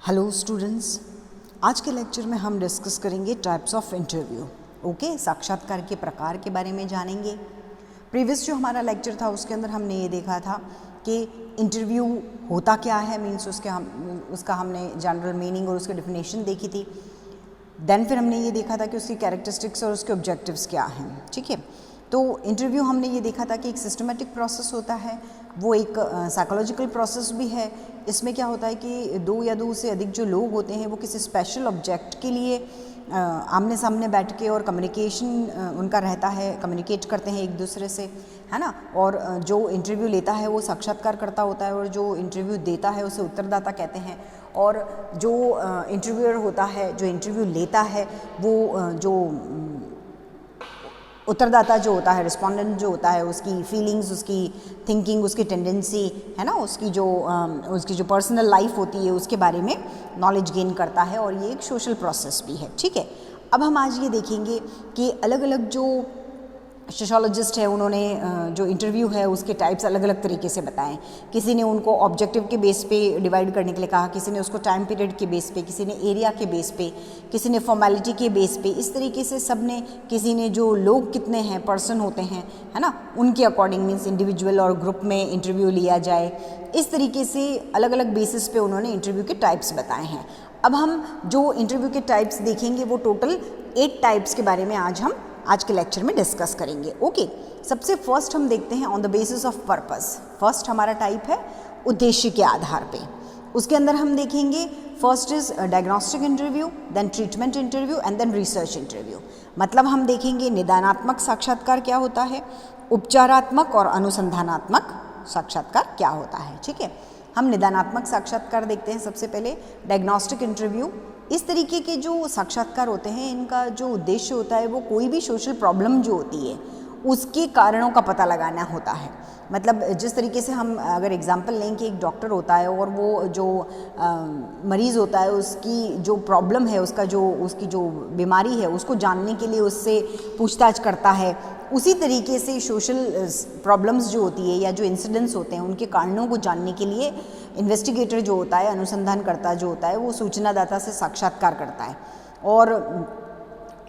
Hello students, आज के lecture में हम डिस्कस करेंगे टाइप्स ऑफ इंटरव्यू। ओके, साक्षात्कार के प्रकार के बारे में जानेंगे। प्रीवियस जो हमारा लेक्चर था उसके अंदर हमने ये देखा था कि इंटरव्यू होता क्या है, मीन्स उसका हमने जनरल मीनिंग और उसकी डेफिनेशन देखी थी। देन फिर हमने ये देखा था कि उसकी कैरेक्टरिस्टिक्स और उसके ऑब्जेक्टिव्स क्या हैं। ठीक है, तो इंटरव्यू हमने ये देखा था कि एक सिस्टमेटिक प्रोसेस होता है, वो एक साइकोलॉजिकल प्रोसेस भी है। इसमें क्या होता है कि दो या दो से अधिक जो लोग होते हैं वो किसी स्पेशल ऑब्जेक्ट के लिए आमने सामने बैठ के और कम्युनिकेशन उनका रहता है, कम्युनिकेट करते हैं एक दूसरे से, है ना। और जो इंटरव्यू लेता है वो साक्षात्कार करता होता है और जो इंटरव्यू देता है उसे उत्तरदाता कहते हैं। और जो इंटरव्यूअर होता है, जो इंटरव्यू लेता है, वो जो उत्तरदाता जो होता है, रिस्पोंडेंट जो होता है, उसकी फीलिंग्स, उसकी थिंकिंग, उसकी टेंडेंसी, है ना, उसकी जो पर्सनल लाइफ होती है उसके बारे में नॉलेज गेन करता है। और ये एक सोशल प्रोसेस भी है। ठीक है, अब हम आज ये देखेंगे कि अलग अलग जो सोशोलॉजिस्ट है उन्होंने जो इंटरव्यू है उसके टाइप्स अलग अलग तरीके से बताएं। किसी ने उनको ऑब्जेक्टिव के बेस पे डिवाइड करने के लिए कहा, किसी ने उसको टाइम पीरियड के बेस पे, किसी ने एरिया के बेस पे, किसी ने फॉर्मेलिटी के बेस पे, इस तरीके से सब ने, किसी ने जो लोग कितने हैं, पर्सन होते हैं, है ना, उनके अकॉर्डिंग, मीन्स इंडिविजुअल और ग्रुप में इंटरव्यू लिया जाए, इस तरीके से अलग अलग बेसिस पे उन्होंने इंटरव्यू के टाइप्स बताए हैं। अब हम जो इंटरव्यू के टाइप्स देखेंगे वो टोटल 8 टाइप्स के बारे में आज के लेक्चर में डिस्कस करेंगे। ओके, सबसे फर्स्ट हम देखते हैं on the basis of purpose. First हमारा टाइप है उद्देश्य के आधार पे। उसके अंदर हम देखेंगे first is diagnostic interview, then treatment interview and then research interview. मतलब हम देखेंगे निदानात्मक साक्षात्कार क्या होता है, उपचारात्मक और अनुसंधानात्मक साक्षात्कार क्या होता है। ठीक है, हम निदानात्मक साक्षात्कार देखते हैं सबसे पहले। डायग्नोस्टिक इंटरव्यू, इस तरीके के जो साक्षात्कार होते हैं इनका जो उद्देश्य होता है वो कोई भी सोशल प्रॉब्लम जो होती है उसके कारणों का पता लगाना होता है। मतलब जिस तरीके से हम अगर एग्जांपल लें कि एक डॉक्टर होता है और वो जो मरीज़ होता है उसकी जो प्रॉब्लम है, उसकी जो बीमारी है उसको जानने के लिए उससे पूछताछ करता है, उसी तरीके से सोशल प्रॉब्लम्स जो होती है या जो इंसिडेंट्स होते हैं उनके कारणों को जानने के लिए इन्वेस्टिगेटर जो होता है, अनुसंधानकर्ता जो होता है, वो सूचनादाता से साक्षात्कार करता है। और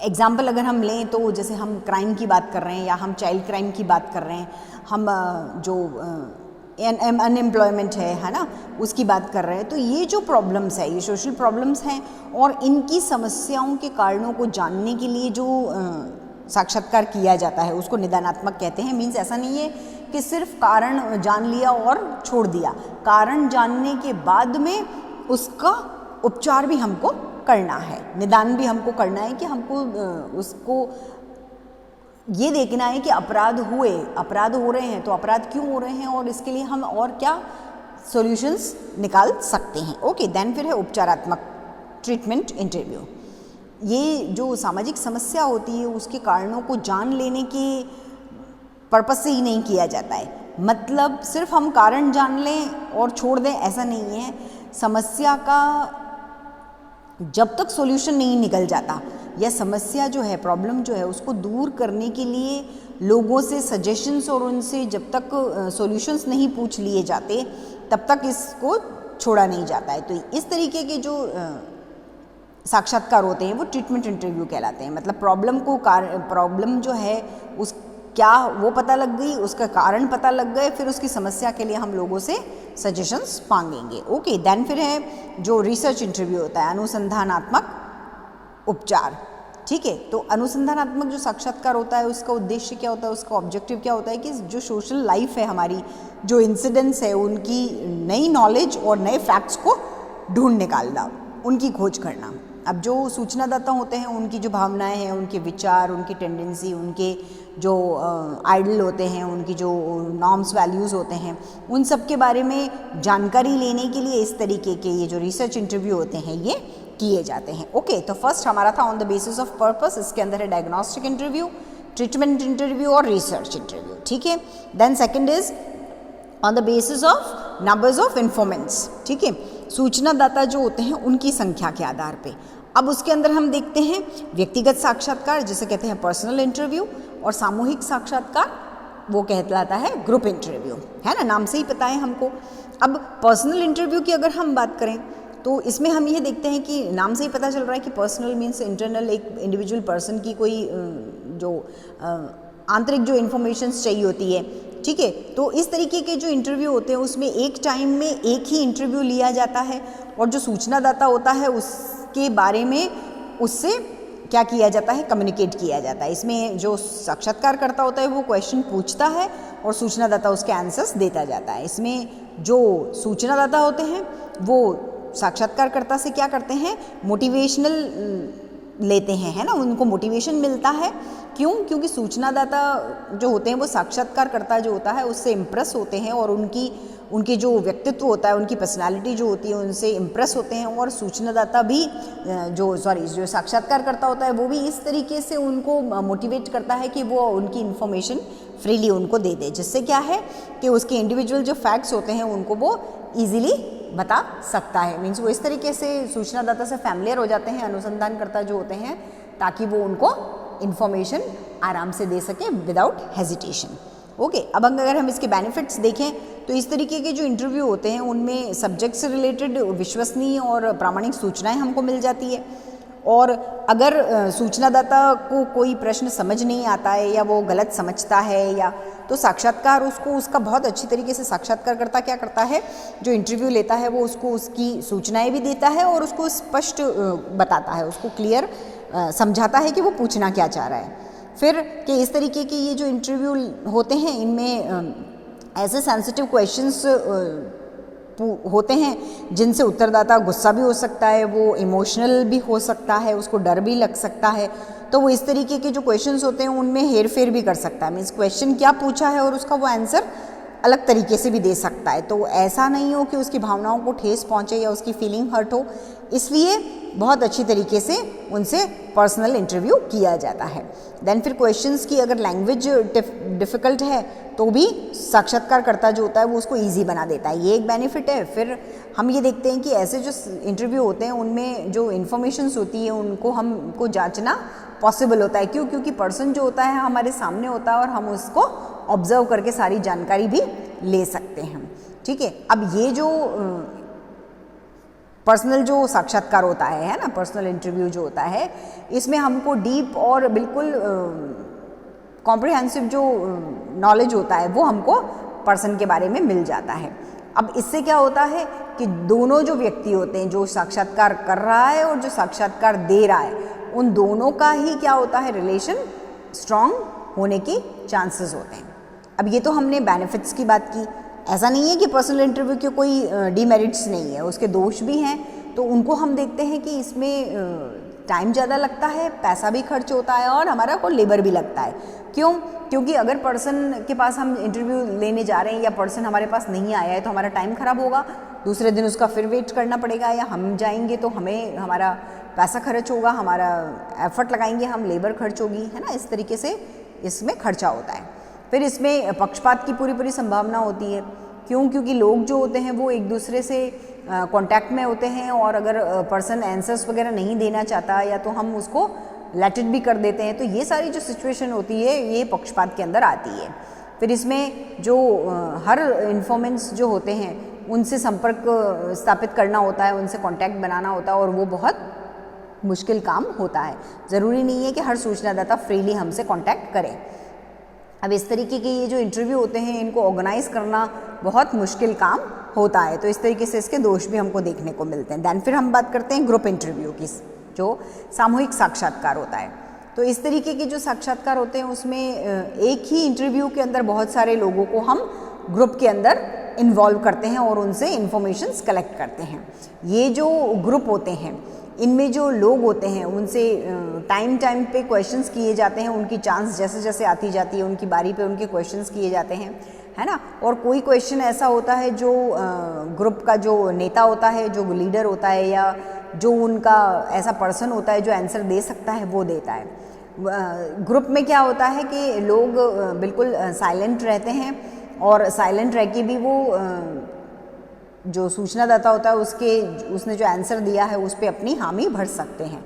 एग्जाम्पल अगर हम लें तो जैसे हम क्राइम की बात कर रहे हैं या हम चाइल्ड क्राइम की बात कर रहे हैं, हम जो अनएम्प्लॉयमेंट है ना, उसकी बात कर रहे हैं, तो ये जो प्रॉब्लम्स है ये सोशल प्रॉब्लम्स हैं और इनकी समस्याओं के कारणों को जानने के लिए जो साक्षात्कार किया जाता है उसको निदानात्मक कहते हैं। मीन्स ऐसा नहीं है कि सिर्फ कारण जान लिया और छोड़ दिया, कारण जानने के बाद में उसका उपचार भी हमको करना है, निदान भी हमको करना है कि हमको उसको ये देखना है कि अपराध हो रहे हैं तो अपराध क्यों हो रहे हैं और इसके लिए हम और क्या सॉल्यूशंस निकाल सकते हैं। ओके, देन फिर है उपचारात्मक ट्रीटमेंट इंटरव्यू। ये जो सामाजिक समस्या होती है उसके कारणों को जान लेने के पर्पस से ही नहीं किया जाता है। मतलब सिर्फ हम कारण जान लें और छोड़ दें ऐसा नहीं है। समस्या का जब तक सॉल्यूशन नहीं निकल जाता या समस्या जो है, प्रॉब्लम जो है, उसको दूर करने के लिए लोगों से सजेशंस और उनसे जब तक सॉल्यूशंस नहीं पूछ लिए जाते तब तक इसको छोड़ा नहीं जाता है। तो इस तरीके के जो साक्षात्कार होते हैं वो ट्रीटमेंट इंटरव्यू कहलाते हैं। मतलब प्रॉब्लम जो है उस क्या वो पता लग गई, उसका कारण पता लग गए, फिर उसकी समस्या के लिए हम लोगों से सजेशंस मांगेंगे। ओके, देन फिर है जो रिसर्च इंटरव्यू होता है, अनुसंधानात्मक उपचार। ठीक है, तो अनुसंधानात्मक जो साक्षात्कार होता है उसका उद्देश्य क्या होता है, उसका ऑब्जेक्टिव क्या होता है कि जो सोशल लाइफ है हमारी, जो इंसिडेंट्स है, उनकी नई नॉलेज और नए फैक्ट्स को ढूंढ निकालना, उनकी खोज करना। अब जो सूचनादाता होते हैं उनकी जो भावनाएं हैं, उनके विचार, उनकी टेंडेंसी, उनके जो आइडल होते हैं, उनकी जो नॉर्म्स वैल्यूज़ होते हैं, उन सब के बारे में जानकारी लेने के लिए इस तरीके के ये जो रिसर्च इंटरव्यू होते हैं ये किए जाते हैं। ओके, तो फर्स्ट हमारा था on the basis of purpose. इसके अंदर है डायग्नोस्टिक इंटरव्यू, ट्रीटमेंट इंटरव्यू और रिसर्च इंटरव्यू। ठीक है, then second is on the basis of numbers of informants. ठीक है, सूचनादाता जो होते हैं उनकी संख्या के आधार पे। अब उसके अंदर हम देखते हैं व्यक्तिगत साक्षात्कार जिसे कहते हैं पर्सनल इंटरव्यू, और सामूहिक साक्षात्कार वो कहलाता है ग्रुप इंटरव्यू, है ना, नाम से ही पता है हमको। अब पर्सनल इंटरव्यू की अगर हम बात करें तो इसमें हम ये देखते हैं कि नाम से ही पता चल रहा है कि पर्सनल मीन्स इंटरनल, एक इंडिविजुअल पर्सन की कोई जो आंतरिक जो इन्फॉर्मेशंस चाहिए होती है, ठीक है। तो इस तरीके के जो इंटरव्यू होते हैं उसमें एक टाइम में एक ही इंटरव्यू लिया जाता है और जो सूचनादाता होता है उसके बारे में उससे क्या किया जाता है, कम्युनिकेट किया जाता है। इसमें जो साक्षात्कारकर्ता होता है वो क्वेश्चन पूछता है और सूचनादाता उसके आंसर्स देता जाता है। इसमें जो सूचनादाता होते हैं वो साक्षात्कारकर्ता से क्या करते हैं, मोटिवेशनल लेते हैं, है ना, उनको मोटिवेशन मिलता है। क्यों? क्योंकि सूचनादाता जो होते हैं वो साक्षात्कारकर्ता जो होता है उससे इम्प्रेस होते हैं और उनके जो व्यक्तित्व होता है, उनकी पर्सनालिटी जो होती है उनसे इम्प्रेस होते हैं। और सूचनादाता भी जो साक्षात्कारकर्ता होता है वो भी इस तरीके से उनको मोटिवेट करता है कि वो उनकी इन्फॉर्मेशन फ्रीली उनको दे दे, जिससे क्या है कि उसके इंडिविजुअल जो फैक्ट्स होते हैं उनको वो ईजिली बता सकता है। मीन्स वो इस तरीके से सूचनादाता से फैमिलियर हो जाते हैं अनुसंधानकर्ता जो होते हैं, ताकि वो उनको इन्फॉर्मेशन आराम से दे सके विदाउट हेजिटेशन। ओके, अब अगर हम इसके बेनिफिट्स देखें तो इस तरीके के जो इंटरव्यू होते हैं उनमें सब्जेक्ट से रिलेटेड विश्वसनीय और प्रामाणिक सूचनाएं हमको मिल जाती है। और अगर सूचनादाता को कोई प्रश्न समझ नहीं आता है या वो गलत समझता है या तो साक्षात्कार उसका बहुत अच्छी तरीके से साक्षात्कारकर्ता क्या करता है, जो इंटरव्यू लेता है वो उसको उसकी सूचनाएं भी देता है और उसको स्पष्ट बताता है, उसको क्लियर समझाता है कि वो पूछना क्या चाह रहा है। फिर कि इस तरीके के ये जो इंटरव्यू होते हैं इनमें ऐसे सेंसिटिव क्वेश्चंस होते हैं जिनसे उत्तरदाता गुस्सा भी हो सकता है, वो इमोशनल भी हो सकता है, उसको डर भी लग सकता है। तो वो इस तरीके के जो क्वेश्चंस होते हैं उनमें हेर फेर भी कर सकता है। मीन्स क्वेश्चन क्या पूछा है और उसका वो आंसर अलग तरीके से भी दे सकता है। तो ऐसा नहीं हो कि उसकी भावनाओं को ठेस पहुंचे या उसकी फीलिंग हर्ट हो, इसलिए बहुत अच्छी तरीके से उनसे पर्सनल इंटरव्यू किया जाता है। देन फिर क्वेश्चंस की अगर लैंग्वेज डिफ़िकल्ट है तो भी साक्षात्कारकर्ता जो होता है वो उसको ईजी बना देता है, ये एक बेनिफिट है। फिर हम ये देखते हैं कि ऐसे जो इंटरव्यू होते हैं उनमें जो इन्फॉर्मेशंस होती है उनको हमको जांचना पॉसिबल होता है। क्यों? क्योंकि पर्सन जो होता है हमारे सामने होता है और हम उसको ऑब्जर्व करके सारी जानकारी भी ले सकते हैं, ठीक है। अब ये जो पर्सनल जो साक्षात्कार होता है ना, पर्सनल इंटरव्यू जो होता है, इसमें हमको डीप और बिल्कुल कॉम्प्रिहेंसिव जो नॉलेज होता है वो हमको पर्सन के बारे में मिल जाता है। अब इससे क्या होता है कि दोनों जो व्यक्ति होते हैं, जो साक्षात्कार कर रहा है और जो साक्षात्कार दे रहा है, उन दोनों का ही क्या होता है, रिलेशन स्ट्रांग होने की चांसेस होते हैं। अब ये तो हमने बेनिफिट्स की बात की। ऐसा नहीं है कि पर्सनल इंटरव्यू के कोई डीमेरिट्स नहीं है, उसके दोष भी हैं। तो उनको हम देखते हैं कि इसमें टाइम ज़्यादा लगता है, पैसा भी खर्च होता है और हमारा को लेबर भी लगता है। क्यों? क्योंकि अगर पर्सन के पास हम इंटरव्यू लेने जा रहे हैं या पर्सन हमारे पास नहीं आया है तो हमारा टाइम ख़राब होगा, दूसरे दिन उसका फिर वेट करना पड़ेगा, या हम जाएंगे तो हमारा पैसा खर्च होगा, हमारा एफर्ट लगाएंगे हम, लेबर खर्च होगी, है ना। इस तरीके से इसमें खर्चा होता है। फिर इसमें पक्षपात की पूरी संभावना होती है। क्यों? क्योंकि लोग जो होते हैं वो एक दूसरे से कांटेक्ट में होते हैं और अगर पर्सन आंसर्स वगैरह नहीं देना चाहता या तो हम उसको लेट इट भी कर देते हैं। तो ये सारी जो सिचुएशन होती है ये पक्षपात के अंदर आती है। फिर इसमें जो हर इन्फॉर्मेंट्स जो होते हैं उनसे संपर्क स्थापित करना होता है, उनसे कांटेक्ट बनाना होता है और वो बहुत मुश्किल काम होता है। ज़रूरी नहीं है कि हर सूचनादाता फ्रीली हमसे कांटेक्ट करे। अब इस तरीके के ये जो इंटरव्यू होते हैं इनको ऑर्गेनाइज करना बहुत मुश्किल काम होता है। तो इस तरीके से इसके दोष भी हमको देखने को मिलते हैं। दैन फिर हम बात करते हैं ग्रुप इंटरव्यू की, जो सामूहिक साक्षात्कार होता है। तो इस तरीके के जो साक्षात्कार होते हैं उसमें एक ही इंटरव्यू के अंदर बहुत सारे लोगों को हम ग्रुप के अंदर इन्वॉल्व करते हैं और उनसे इंफॉर्मेशंस कलेक्ट करते हैं। ये जो ग्रुप होते हैं इनमें जो लोग होते हैं उनसे टाइम पे क्वेश्चंस किए जाते हैं, उनकी चांस जैसे जैसे आती जाती है उनकी बारी पे उनके क्वेश्चंस किए जाते हैं, है ना। और कोई क्वेश्चन ऐसा होता है जो ग्रुप का जो नेता होता है, जो लीडर होता है या जो उनका ऐसा पर्सन होता है जो आंसर दे सकता है वो देता है। ग्रुप में क्या होता है कि लोग बिल्कुल साइलेंट रहते हैं और साइलेंट रह के भी वो जो सूचनादाता होता है उसने जो आंसर दिया है उस पर अपनी हामी भर सकते हैं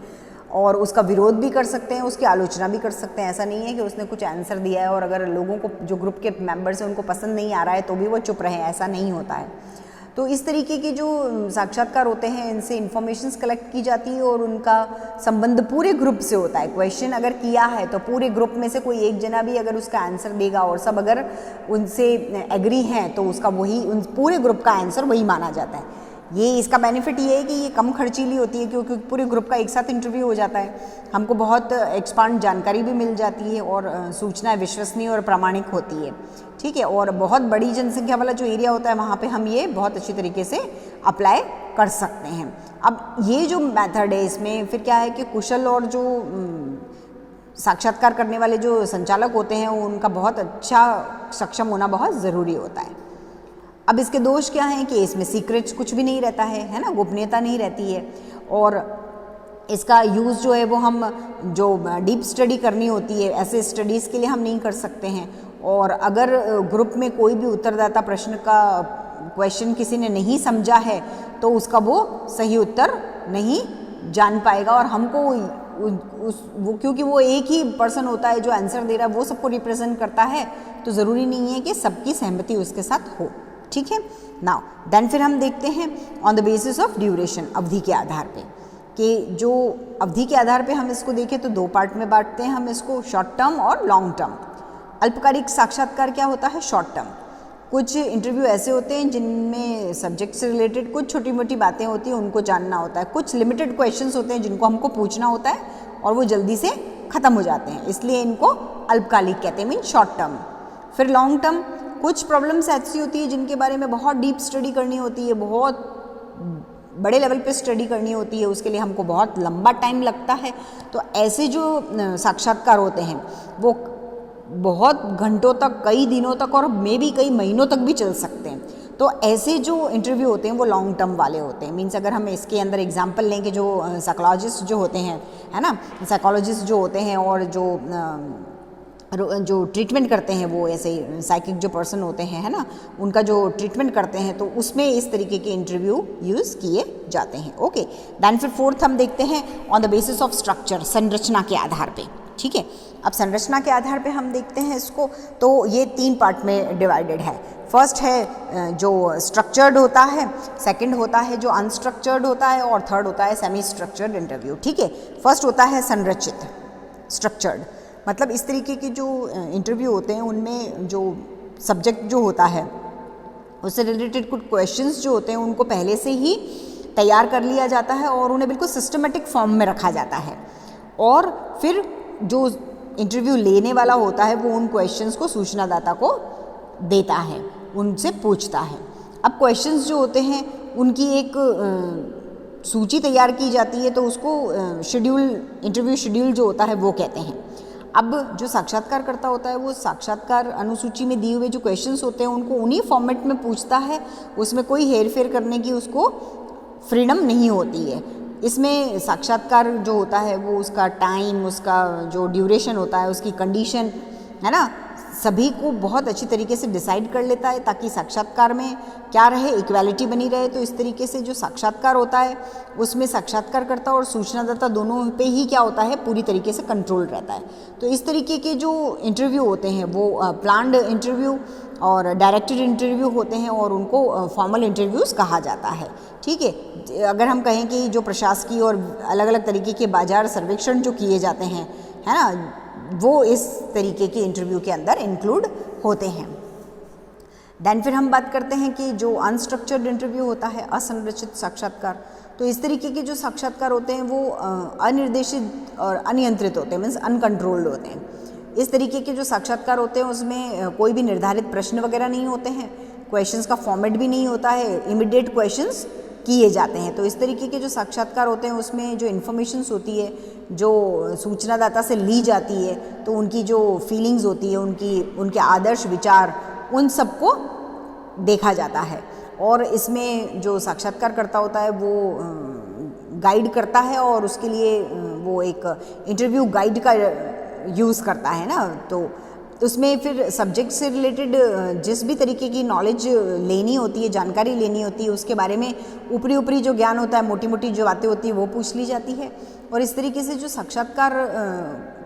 और उसका विरोध भी कर सकते हैं, उसकी आलोचना भी कर सकते हैं। ऐसा नहीं है कि उसने कुछ आंसर दिया है और अगर लोगों को जो ग्रुप के मेंबर्स हैं उनको पसंद नहीं आ रहा है तो भी वो चुप रहे, ऐसा नहीं होता है। तो इस तरीके के जो साक्षात्कार होते हैं इनसे इंफॉर्मेशंस कलेक्ट की जाती है और उनका संबंध पूरे ग्रुप से होता है। क्वेश्चन अगर किया है तो पूरे ग्रुप में से कोई एक जना भी अगर उसका आंसर देगा और सब अगर उनसे एग्री हैं तो उसका वही उन पूरे ग्रुप का आंसर वही माना जाता है। ये इसका बेनिफिट ये है कि ये कम खर्चीली होती है क्योंकि पूरे ग्रुप का एक साथ इंटरव्यू हो जाता है, हमको बहुत एक्सपांड जानकारी भी मिल जाती है और सूचना विश्वसनीय और प्रामाणिक होती है, ठीक है। और बहुत बड़ी जनसंख्या वाला जो एरिया होता है वहाँ पे हम ये बहुत अच्छी तरीके से अप्लाई कर सकते हैं। अब ये जो मेथड है इसमें फिर क्या है कि कुशल और जो साक्षात्कार करने वाले जो संचालक होते हैं उनका बहुत अच्छा सक्षम होना बहुत ज़रूरी होता है। अब इसके दोष क्या हैं कि इसमें सीक्रेट्स कुछ भी नहीं रहता है ना, गोपनीयता नहीं रहती है और इसका यूज़ जो है वो हम जो डीप स्टडी करनी होती है ऐसे स्टडीज़ के लिए हम नहीं कर सकते हैं। और अगर ग्रुप में कोई भी उत्तरदाता प्रश्न का क्वेश्चन किसी ने नहीं समझा है तो उसका वो सही उत्तर नहीं जान पाएगा और हमको वो क्योंकि वो एक ही पर्सन होता है जो आंसर दे रहा है वो सबको रिप्रेजेंट करता है तो ज़रूरी नहीं है कि सबकी सहमति उसके साथ हो, ठीक है। नाउ देन फिर हम देखते हैं on the basis of duration, अवधि के आधार पे, कि जो अवधि के आधार पे हम इसको देखें तो दो पार्ट में बांटते हैं हम इसको, शॉर्ट टर्म और लॉन्ग टर्म। अल्पकालिक साक्षात्कार क्या होता है? Short term. कुछ इंटरव्यू ऐसे होते हैं जिनमें सब्जेक्ट से रिलेटेड कुछ छोटी मोटी बातें होती हैं उनको जानना होता है, कुछ लिमिटेड क्वेश्चंस होते हैं जिनको हमको पूछना होता है और वो जल्दी से ख़त्म हो जाते हैं, इसलिए इनको अल्पकालिक कहते हैं, मीन शॉर्ट टर्म। फिर लॉन्ग टर्म, कुछ प्रॉब्लम्स ऐसी होती है जिनके बारे में बहुत डीप स्टडी करनी होती है, बहुत बड़े लेवल पे स्टडी करनी होती है, उसके लिए हमको बहुत लंबा टाइम लगता है। तो ऐसे जो साक्षात्कार होते हैं वो बहुत घंटों तक, कई दिनों तक और मे बी कई महीनों तक भी चल सकते हैं। तो ऐसे जो इंटरव्यू होते हैं वो लॉन्ग टर्म वाले होते हैं। मीन्स अगर हम इसके अंदर एग्जांपल लें कि जो साइकोलॉजिस्ट जो होते हैं, है ना, साइकोलॉजिस्ट जो होते हैं और जो ट्रीटमेंट करते हैं वो ऐसे साइकिक जो पर्सन होते हैं, है ना, उनका जो ट्रीटमेंट करते हैं तो उसमें इस तरीके के इंटरव्यू यूज़ किए जाते हैं। ओके, देन फिर फोर्थ हम देखते हैं on the basis of structure, संरचना के आधार पे, ठीक है। अब संरचना के आधार पे हम देखते हैं इसको, तो ये 3 पार्ट में डिवाइडेड है। फर्स्ट है जो स्ट्रक्चर्ड होता है, सेकंड होता है जो अनस्ट्रक्चर्ड होता है और थर्ड होता है सेमी स्ट्रक्चर्ड इंटरव्यू, ठीक है। फर्स्ट होता है संरचित, स्ट्रक्चर्ड, मतलब इस तरीके के जो इंटरव्यू होते हैं उनमें जो सब्जेक्ट जो होता है उससे रिलेटेड कुछ क्वेश्चंस जो होते हैं उनको पहले से ही तैयार कर लिया जाता है और उन्हें बिल्कुल सिस्टमेटिक फॉर्म में रखा जाता है और फिर जो इंटरव्यू लेने वाला होता है वो उन क्वेश्चंस को सूचनादाता को देता है, उनसे पूछता है। अब क्वेश्चंस जो होते हैं उनकी एक सूची तैयार की जाती है तो उसको इंटरव्यू शेड्यूल जो होता है वो कहते हैं। अब जो साक्षात्कार करता होता है वो साक्षात्कार अनुसूची में दिए हुए जो क्वेश्चंस होते हैं उनको उन्हीं फॉर्मेट में पूछता है, उसमें कोई हेर फेर करने की उसको फ्रीडम नहीं होती है। इसमें साक्षात्कार जो होता है वो उसका टाइम, उसका जो ड्यूरेशन होता है, उसकी कंडीशन, है ना, सभी को बहुत अच्छी तरीके से डिसाइड कर लेता है ताकि साक्षात्कार में क्या रहे, इक्वालिटी बनी रहे। तो इस तरीके से जो साक्षात्कार होता है उसमें साक्षात्कारकर्ता और सूचनादाता दोनों पे ही क्या होता है, पूरी तरीके से कंट्रोल रहता है। तो इस तरीके के जो इंटरव्यू होते हैं वो प्लान्ड इंटरव्यू और डायरेक्टेड इंटरव्यू होते हैं और उनको फॉर्मल इंटरव्यूज़ कहा जाता है, ठीक है। अगर हम कहें कि जो प्रशासकीय और अलग अलग तरीके के बाजार सर्वेक्षण जो किए जाते हैं, है ना, वो इस तरीके के इंटरव्यू के अंदर इंक्लूड होते हैं। देन फिर हम बात करते हैं कि जो अनस्ट्रक्चर्ड इंटरव्यू होता है, असंरचित साक्षात्कार, तो इस तरीके के जो साक्षात्कार होते हैं वो अनिर्देशित और अनियंत्रित होते हैं, मीन्स अनकंट्रोल्ड होते हैं। इस तरीके के जो साक्षात्कार होते हैं उसमें कोई भी निर्धारित प्रश्न वगैरह नहीं होते हैं, क्वेश्चंस का फॉर्मेट भी नहीं होता है, इमीडिएट क्वेश्चंस किए जाते हैं। तो इस तरीके के जो साक्षात्कार होते हैं उसमें जो इन्फॉर्मेशंस होती है जो सूचनादाता से ली जाती है तो उनकी जो फीलिंग्स होती है, उनके आदर्श विचार, उन सबको देखा जाता है। और इसमें जो साक्षात्कार करता होता है वो गाइड करता है और उसके लिए वो एक इंटरव्यू गाइड का यूज़ करता है ना। तो उसमें फिर सब्जेक्ट से रिलेटेड जिस भी तरीके की नॉलेज लेनी होती है, जानकारी लेनी होती है, उसके बारे में ऊपरी जो ज्ञान होता है, मोटी मोटी जो बातें होती है वो पूछ ली जाती है। और इस तरीके से जो साक्षात्कार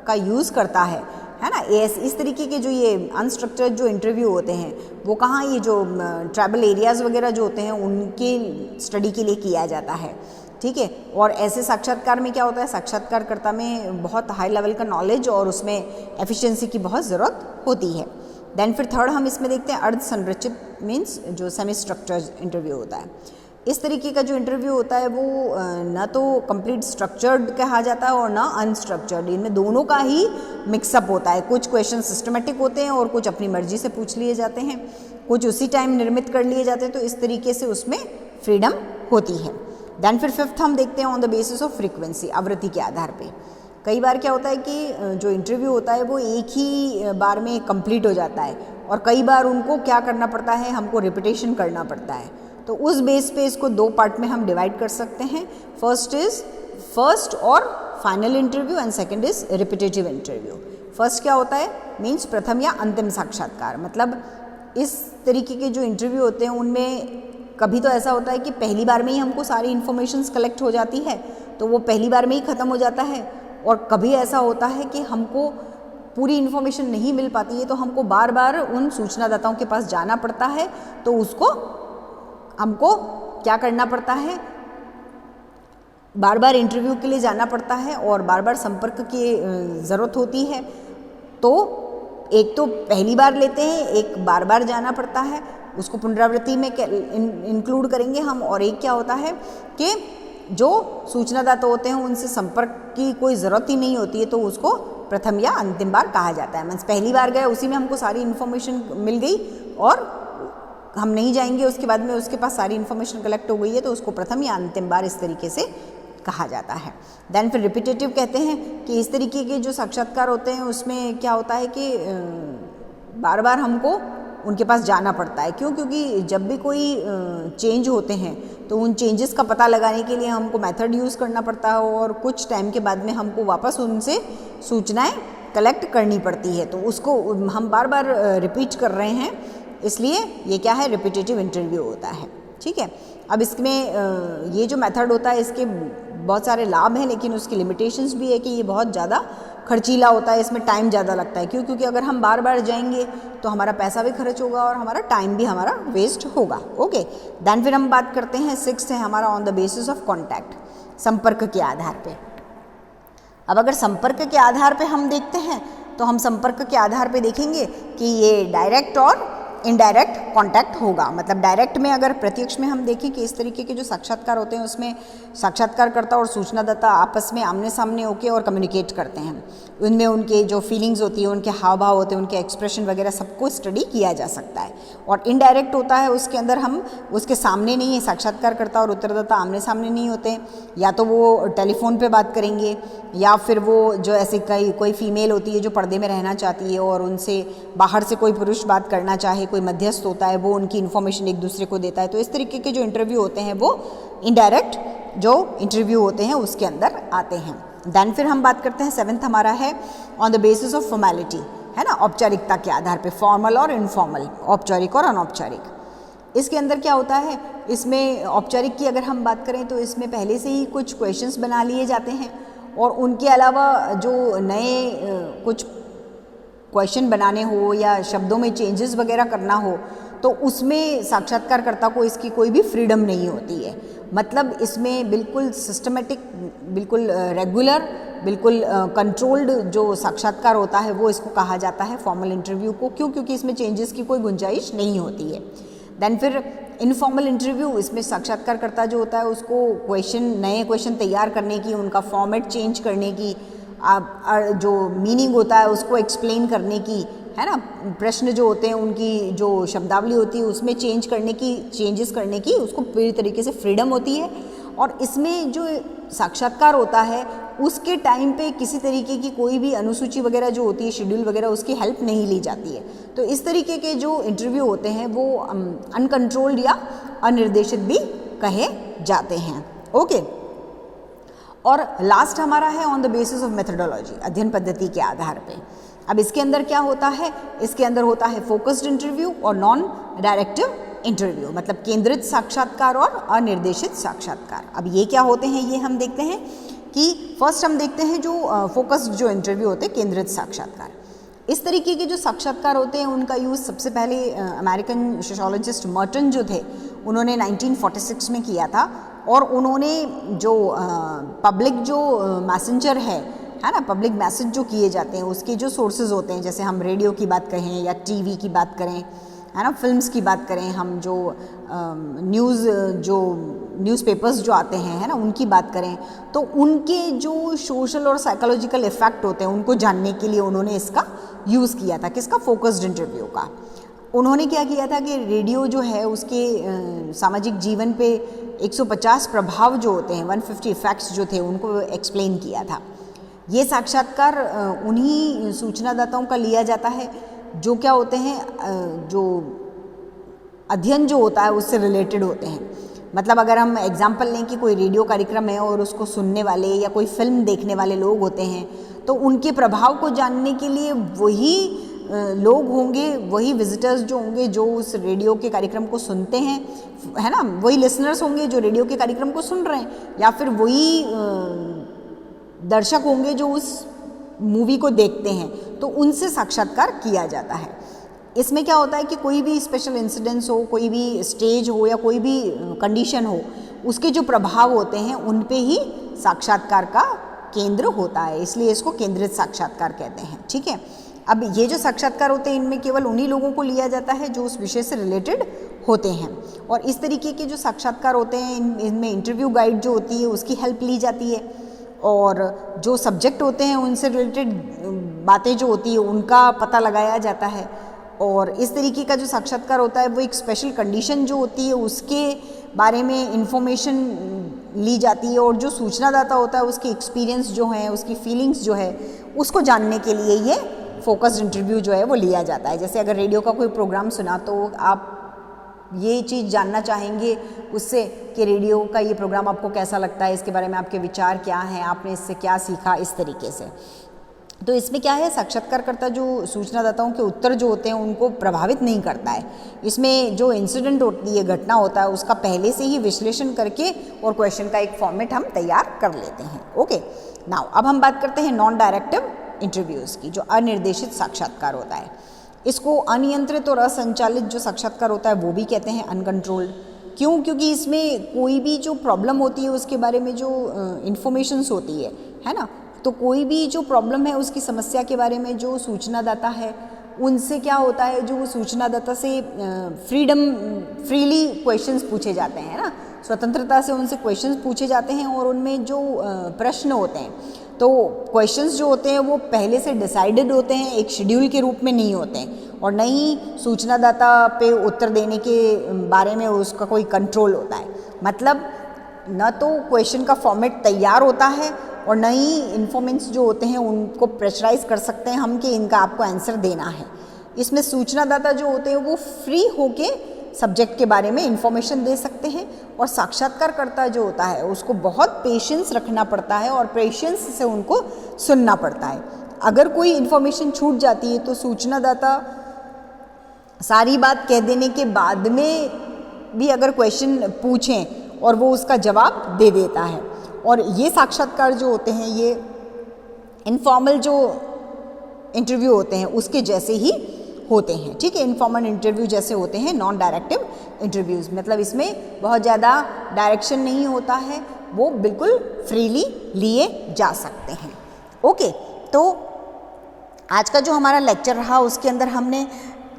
का यूज़ करता है है ना। इस तरीके के जो ये अनस्ट्रक्चर्ड जो इंटरव्यू होते हैं वो कहाँ, ये जो ट्राइबल एरियाज़ वगैरह जो होते हैं उनके स्टडी के लिए किया जाता है, ठीक है। और ऐसे साक्षात्कार में क्या होता है, साक्षात्कारकर्ता में बहुत हाई लेवल का नॉलेज और उसमें एफिशिएंसी की बहुत ज़रूरत होती है। देन फिर थर्ड हम इसमें देखते हैं अर्ध संरचित, मीन्स जो सेमी स्ट्रक्चर्ड इंटरव्यू होता है। इस तरीके का जो इंटरव्यू होता है वो ना तो कंप्लीट स्ट्रक्चर्ड कहा जाता है और ना अनस्ट्रक्चर्ड, इनमें दोनों का ही मिक्सअप होता है। कुछ क्वेश्चन सिस्टमेटिक होते हैं और कुछ अपनी मर्जी से पूछ लिए जाते हैं, कुछ उसी टाइम निर्मित कर लिए जाते हैं, तो इस तरीके से उसमें फ्रीडम होती है। देन फिर फिफ्थ हम देखते हैं on the basis of frequency, आवृत्ति के आधार पे। कई बार क्या होता है कि जो इंटरव्यू होता है वो एक ही बार में कंप्लीट हो जाता है और कई बार उनको क्या करना पड़ता है, हमको रिपीटेशन करना पड़ता है। तो उस बेस पे इसको दो पार्ट में हम डिवाइड कर सकते हैं। फर्स्ट और final interview and second is repetitive interview. First क्या होता है, मीन्स प्रथम या अंतिम साक्षात्कार, मतलब इस तरीके के जो इंटरव्यू होते हैं उनमें कभी तो ऐसा होता है कि पहली बार में ही हमको सारी इन्फॉर्मेशंस कलेक्ट हो जाती है तो वो पहली बार में ही ख़त्म हो जाता है, और कभी ऐसा होता है कि हमको पूरी इन्फॉर्मेशन नहीं मिल पाती है तो हमको बार बार उन सूचनादाताओं के पास जाना पड़ता है, तो उसको हमको क्या करना पड़ता है, बार बार इंटरव्यू के लिए जाना पड़ता है और बार बार संपर्क की ज़रूरत होती है। तो एक तो पहली बार लेते हैं, एक बार बार जाना पड़ता है, उसको पुनरावृत्ति में इंक्लूड करेंगे हम। और एक क्या होता है कि जो सूचनादाता होते हैं उनसे संपर्क की कोई ज़रूरत ही नहीं होती है, तो उसको प्रथम या अंतिम बार कहा जाता है। मीन्स पहली बार गए, उसी में हमको सारी इन्फॉर्मेशन मिल गई और हम नहीं जाएंगे उसके बाद में उसके पास सारी इन्फॉर्मेशन कलेक्ट हो गई है, तो उसको प्रथम या अंतिम बार इस तरीके से कहा जाता है। देन फिर रिपीटेटिव कहते हैं कि इस तरीके के जो साक्षात्कार होते हैं उसमें क्या होता है कि बार बार हमको उनके पास जाना पड़ता है। क्यों? क्योंकि जब भी कोई चेंज होते हैं तो उन चेंजेस का पता लगाने के लिए हमको मेथड यूज़ करना पड़ता है और कुछ टाइम के बाद में हमको वापस उनसे सूचनाएं कलेक्ट करनी पड़ती है, तो उसको हम बार बार रिपीट कर रहे हैं, इसलिए ये क्या है, रिपीटेटिव इंटरव्यू होता है, ठीक है। अब इसमें ये जो मेथड होता है इसके बहुत सारे लाभ हैं, लेकिन उसकी लिमिटेशंस भी है कि ये बहुत ज़्यादा खर्चीला होता है, इसमें टाइम ज़्यादा लगता है। क्यों? क्योंकि अगर हम बार बार जाएंगे तो हमारा पैसा भी खर्च होगा और हमारा टाइम भी हमारा वेस्ट होगा। ओके, देन फिर हम बात करते हैं, सिक्स्थ है हमारा on the basis of contact, संपर्क के आधार पे। अब अगर संपर्क के आधार पे हम देखते हैं तो हम संपर्क के आधार पे देखेंगे कि ये डायरेक्ट और इनडायरेक्ट कांटेक्ट होगा। मतलब डायरेक्ट में अगर प्रत्यक्ष में हम देखें कि इस तरीके के जो साक्षात्कार होते हैं उसमें साक्षात्कारकर्ता और सूचनादाता आपस में आमने सामने होकर और कम्युनिकेट करते हैं, उनमें उनके जो फीलिंग्स होती है, उनके हाव भाव होते हैं, उनके एक्सप्रेशन वगैरह सबको स्टडी किया जा सकता है। और इनडायरेक्ट होता है उसके अंदर हम उसके सामने नहीं है, साक्षात्कारकर्ता और उत्तरदाता आमने सामने नहीं होते, या तो वो टेलीफोन पे बात करेंगे या फिर वो जो ऐसे कोई फीमेल होती है जो पर्दे में रहना चाहती है और उनसे बाहर से कोई पुरुष बात करना चाहे, कोई मध्यस्थ होता है, वो उनकी इन्फॉर्मेशन एक दूसरे को देता है। तो इस तरीके के जो इंटरव्यू होते हैं वो इनडायरेक्ट जो इंटरव्यू होते हैं उसके अंदर आते हैं। देन फिर हम बात करते हैं, सेवेंथ हमारा है on the basis of formality, है ना, औपचारिकता के आधार पे, फॉर्मल और इनफॉर्मल, औपचारिक और अनौपचारिक। इसके अंदर क्या होता है, इसमें औपचारिक की अगर हम बात करें तो इसमें पहले से ही कुछ क्वेश्चंस बना लिए जाते हैं और उनके अलावा जो नए कुछ क्वेश्चन बनाने हो या शब्दों में चेंजेस वगैरह करना हो तो उसमें साक्षात्कारकर्ता को इसकी कोई भी फ्रीडम नहीं होती है। मतलब इसमें बिल्कुल सिस्टमेटिक, बिल्कुल रेगुलर, बिल्कुल कंट्रोल्ड जो साक्षात्कार होता है वो इसको कहा जाता है फॉर्मल इंटरव्यू को। क्यों? क्योंकि इसमें चेंजेस की कोई गुंजाइश नहीं होती है। देन फिर इनफॉर्मल इंटरव्यू, इसमें साक्षात्कारकर्ता जो होता है उसको नए क्वेश्चन तैयार करने की, उनका फॉर्मेट चेंज करने की, जो मीनिंग होता है उसको एक्सप्लेन करने की, है ना, प्रश्न जो होते हैं उनकी जो शब्दावली होती है उसमें चेंजेस करने की उसको पूरी तरीके से फ्रीडम होती है। और इसमें जो साक्षात्कार होता है उसके टाइम पे किसी तरीके की कोई भी अनुसूची वगैरह जो होती है, शेड्यूल वगैरह, उसकी हेल्प नहीं ली जाती है। तो इस तरीके के जो इंटरव्यू होते हैं वो अनकंट्रोल्ड या अनिर्देशित भी कहे जाते हैं। ओके, और लास्ट हमारा है on the basis of methodology, अध्ययन पद्धति के आधार पे। अब इसके अंदर क्या होता है, इसके अंदर होता है फोकस्ड इंटरव्यू और नॉन डायरेक्टिव इंटरव्यू, मतलब केंद्रित साक्षात्कार और अनिर्देशित साक्षात्कार। अब ये क्या होते हैं ये हम देखते हैं कि फर्स्ट हम देखते हैं जो फोकस्ड जो इंटरव्यू होते हैं, केंद्रित साक्षात्कार। इस तरीके के जो साक्षात्कार होते हैं उनका यूज़ सबसे पहले अमेरिकन सोशियोलॉजिस्ट मर्टन जो थे उन्होंने 1946 में किया था। और उन्होंने जो पब्लिक जो मैसेंजर है ना, पब्लिक मैसेज जो किए जाते हैं उसके जो सोर्सेज होते हैं, जैसे हम रेडियो की बात करें या टीवी की बात करें, है ना, फिल्म्स की बात करें, हम जो न्यूज़पेपर्स जो आते हैं, है ना, उनकी बात करें, तो उनके जो सोशल और साइकोलॉजिकल इफ़ेक्ट होते हैं उनको जानने के लिए उन्होंने इसका यूज़ किया था। किसका? फोकस्ड इंटरव्यू का। उन्होंने क्या किया था कि रेडियो जो है उसके सामाजिक जीवन पे 150 प्रभाव जो होते हैं, 150 इफ़ेक्ट्स जो थे, उनको एक्सप्लेन किया था। ये साक्षात्कार उन्हीं सूचनादाताओं का लिया जाता है जो क्या होते हैं, जो अध्ययन जो होता है उससे रिलेटेड होते हैं। मतलब अगर हम एग्जाम्पल लें कि कोई रेडियो कार्यक्रम है और उसको सुनने वाले या कोई फिल्म देखने वाले लोग होते हैं, तो उनके प्रभाव को जानने के लिए वही लोग होंगे, वही विजिटर्स जो होंगे जो उस रेडियो के कार्यक्रम को सुनते हैं, है ना, वही लिसनर्स होंगे जो रेडियो के कार्यक्रम को सुन रहे हैं, या फिर वही दर्शक होंगे जो उस मूवी को देखते हैं, तो उनसे साक्षात्कार किया जाता है। इसमें क्या होता है कि कोई भी स्पेशल इंसिडेंट्स हो, कोई भी स्टेज हो या कोई भी कंडीशन हो, उसके जो प्रभाव होते हैं उन पे ही साक्षात्कार का केंद्र होता है, इसलिए इसको केंद्रित साक्षात्कार कहते हैं। ठीक है, अब ये जो साक्षात्कार होते हैं इनमें केवल उन्हीं लोगों को लिया जाता है जो उस विषय से रिलेटेड होते हैं। और इस तरीके के जो साक्षात्कार होते हैं इनमें इंटरव्यू गाइड जो होती है उसकी हेल्प ली जाती है, और जो सब्जेक्ट होते हैं उनसे रिलेटेड बातें जो होती है उनका पता लगाया जाता है। और इस तरीके का जो साक्षात्कार होता है वो एक स्पेशल कंडीशन जो होती है उसके बारे में इंफॉर्मेशन ली जाती है, और जो सूचनादाता होता है उसके एक्सपीरियंस जो हैं, उसकी फीलिंग्स जो है, उसको जानने के लिए ये फोकस्ड इंटरव्यू जो है वो लिया जाता है। जैसे अगर रेडियो का कोई प्रोग्राम सुना तो आप ये चीज़ जानना चाहेंगे उससे कि रेडियो का ये प्रोग्राम आपको कैसा लगता है, इसके बारे में आपके विचार क्या हैं, आपने इससे क्या सीखा, इस तरीके से। तो इसमें क्या है, साक्षात्कारकर्ता जो सूचनादाताओं के उत्तर जो होते हैं उनको प्रभावित नहीं करता है। इसमें जो इंसिडेंट होती है, घटना होता है, उसका पहले से ही विश्लेषण करके और क्वेश्चन का एक फॉर्मेट हम तैयार कर लेते हैं। ओके, नाउ अब हम बात करते हैं नॉन डायरेक्टिव इंटरव्यूज़ की, जो अनिर्देशित साक्षात्कार होता है। इसको अनियंत्रित और असंचालित जो साक्षात्कार होता है वो भी कहते हैं, अनकंट्रोल्ड। क्यों? क्योंकि इसमें कोई भी जो प्रॉब्लम होती है उसके बारे में जो इन्फॉर्मेशंस होती है ना, तो कोई भी जो प्रॉब्लम है उसकी समस्या के बारे में जो सूचनादाता है उनसे क्या होता है, जो सूचनादाता से फ्रीली क्वेश्चंस पूछे जाते हैं ना, स्वतंत्रता से उनसे क्वेश्चंस पूछे जाते हैं, और उनमें जो प्रश्न होते हैं, तो क्वेश्चंस जो होते हैं वो पहले से डिसाइडेड होते हैं, एक शेड्यूल के रूप में नहीं होते हैं, और न ही सूचनादाता पे उत्तर देने के बारे में उसका कोई कंट्रोल होता है। मतलब न तो क्वेश्चन का फॉर्मेट तैयार होता है और न ही इन्फॉर्मेंट्स जो होते हैं उनको प्रेशराइज कर सकते हैं हम कि इनका आपको आंसर देना है। इसमें सूचनादाता जो होते हैं वो फ्री होके सब्जेक्ट के बारे में इंफॉर्मेशन दे सकते हैं, और साक्षात्कारकर्ता जो होता है उसको बहुत पेशेंस रखना पड़ता है और पेशेंस से उनको सुनना पड़ता है। अगर कोई इन्फॉर्मेशन छूट जाती है तो सूचनादाता सारी बात कह देने के बाद में भी अगर क्वेश्चन पूछें और वो उसका जवाब दे देता है। और ये साक्षात्कार जो होते हैं ये इनफॉर्मल जो इंटरव्यू होते हैं उसके जैसे ही होते हैं। ठीक है, इनफॉर्मल इंटरव्यू जैसे होते हैं नॉन डायरेक्टिव इंटरव्यूज़। मतलब इसमें बहुत ज़्यादा डायरेक्शन नहीं होता है, वो बिल्कुल फ्रीली लिए जा सकते हैं। ओके, तो आज का जो हमारा लेक्चर रहा उसके अंदर हमने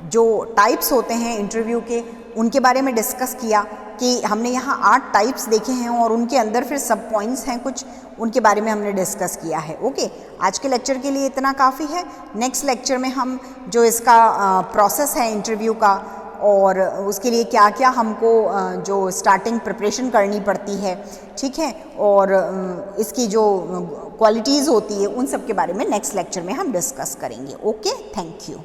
जो टाइप्स होते हैं इंटरव्यू के उनके बारे में डिस्कस किया कि हमने यहाँ 8 टाइप्स देखे हैं और उनके अंदर फिर सब पॉइंट्स हैं कुछ, उनके बारे में हमने डिस्कस किया है। ओके, आज के लेक्चर के लिए इतना काफ़ी है। नेक्स्ट लेक्चर में हम जो इसका प्रोसेस है इंटरव्यू का और उसके लिए क्या क्या हमको जो स्टार्टिंग प्रिपरेशन करनी पड़ती है, ठीक है, और इसकी जो क्वालिटीज़ होती है उन सब के बारे में नेक्स्ट लेक्चर में हम डिस्कस करेंगे। Okay, thank you.